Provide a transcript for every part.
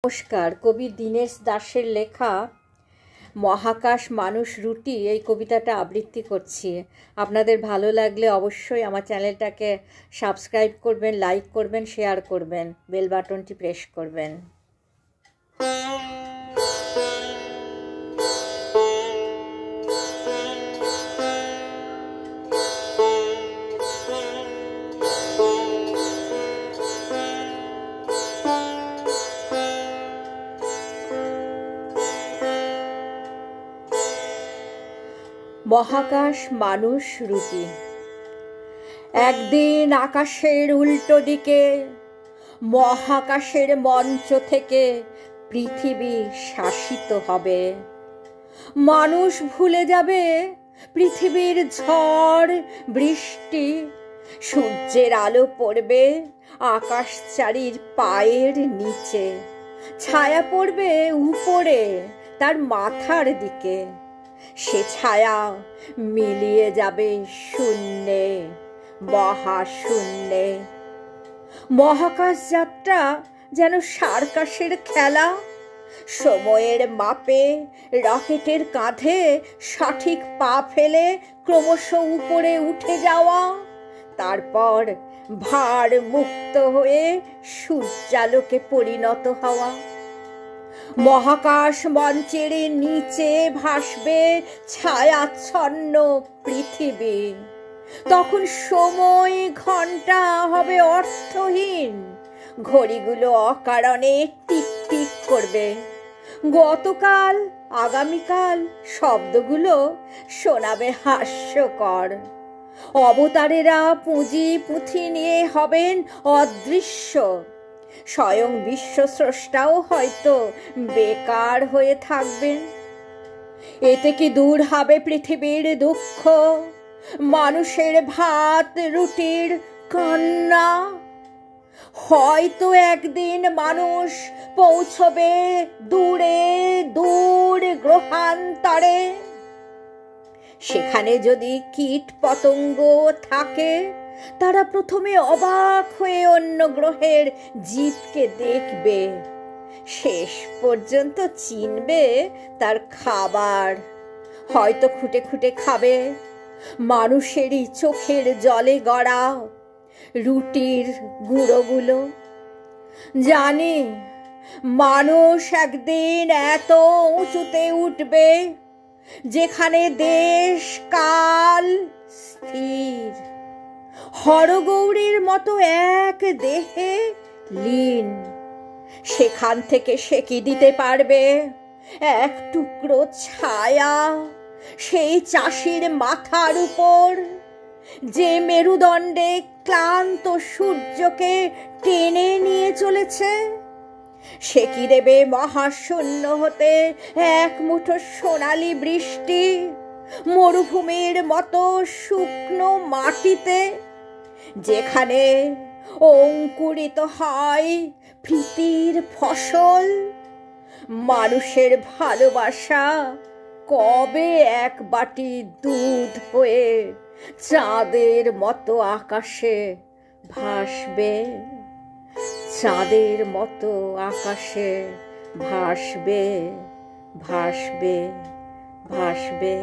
নমস্কার। কবি দীনেশ দাসের লেখা মহাকাশ মানুষ রুটি এই কবিতাটা আবৃত্তি করছি। আপনাদের ভালো লাগলে অবশ্যই আমার চ্যানেলটাকে সাবস্ক্রাইব করবেন, লাইক করবেন, শেয়ার করবেন, বেল বাটনটি প্রেস করবেন। মহাকাশ মানুষ রুটি। একদিন আকাশের উল্টো দিকে মহাকাশের মঞ্চ থেকে পৃথিবী শাসিত হবে। মানুষ ভুলে যাবে পৃথিবীর ঝড় বৃষ্টি, সূর্যের আলো পড়বে আকাশচারীর পায়ের নিচে, ছায়া পড়বে উপরে তার মাথার দিকে। সে ছায়া মিলিয়ে যাবে শূন্যে, মহাশূন্যে। মহাকাশ যাত্রা যেন সার্কাসের খেলা, সময়ের মাপে রকেটের কাঁধে সঠিক পা ফেলে ক্রমশ উপরে উঠে যাওয়া, তারপর ভার মুক্ত হয়ে সূর্যালোকে পরিণত হওয়া। মহাকাশ মঞ্চের নিচে ভাসবে ছায়াচ্ছন্ন পৃথিবী। তখন সময় ঘন্টা হবে অর্থহীন, ঘড়িগুলো অকারণে টিক টিক করবে। গতকাল আগামীকাল শব্দগুলো শোনাবে হাস্যকর। অবতারেরা পুঁজি পুঁথি নিয়ে হবেন অদৃশ্য। স্বয়ং বিশ্বস্রষ্টাও হয়তো বেকার হয়ে থাকবেন। এতে কি দূর হবে পৃথিবীর দুঃখ, মানুষের ভাত রুটির কান্না? হয়তো একদিন মানুষ পৌঁছবে দূরে দূর গ্রহান্তরে। সেখানে যদি কীট পতঙ্গ থাকে, তারা প্রথমে অবাক হয়ে অন্য গ্রহের জীবকে দেখবে, শেষ পর্যন্ত চিনবে তার খাবার। হয়তো খুঁটে খুঁটে খাবে মানুষেরই চোখের জলে গড়া রুটির গুঁড়োগুলো। জানি মানুষ একদিন এত উঁচুতে উঠবে যেখানে দেশ কাল স্থির, হরগৌরীর মতো এক দেহে লীন। সেখান থেকে সে কি দিতে পারবে এক টুকরো ছায়া সেই চাষির মাথার উপর, যে মেরুদণ্ডে ক্লান্ত সূর্যকে টেনে নিয়ে চলেছে? সে কি দেবে মহাশূন্য হতে এক মুঠো সোনালি বৃষ্টি, মরুভূমির মতো শুকনো মাটিতে, যেখানে অঙ্কুরিত হয় প্রীতির ফসল? মানুষের ভালোবাসা কবে এক বাটি দুধ হয়ে চাঁদের মতো আকাশে ভাসবে? চাঁদের মতো আকাশে ভাসবে, ভাসবে, ভাসবে।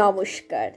নমস্কার।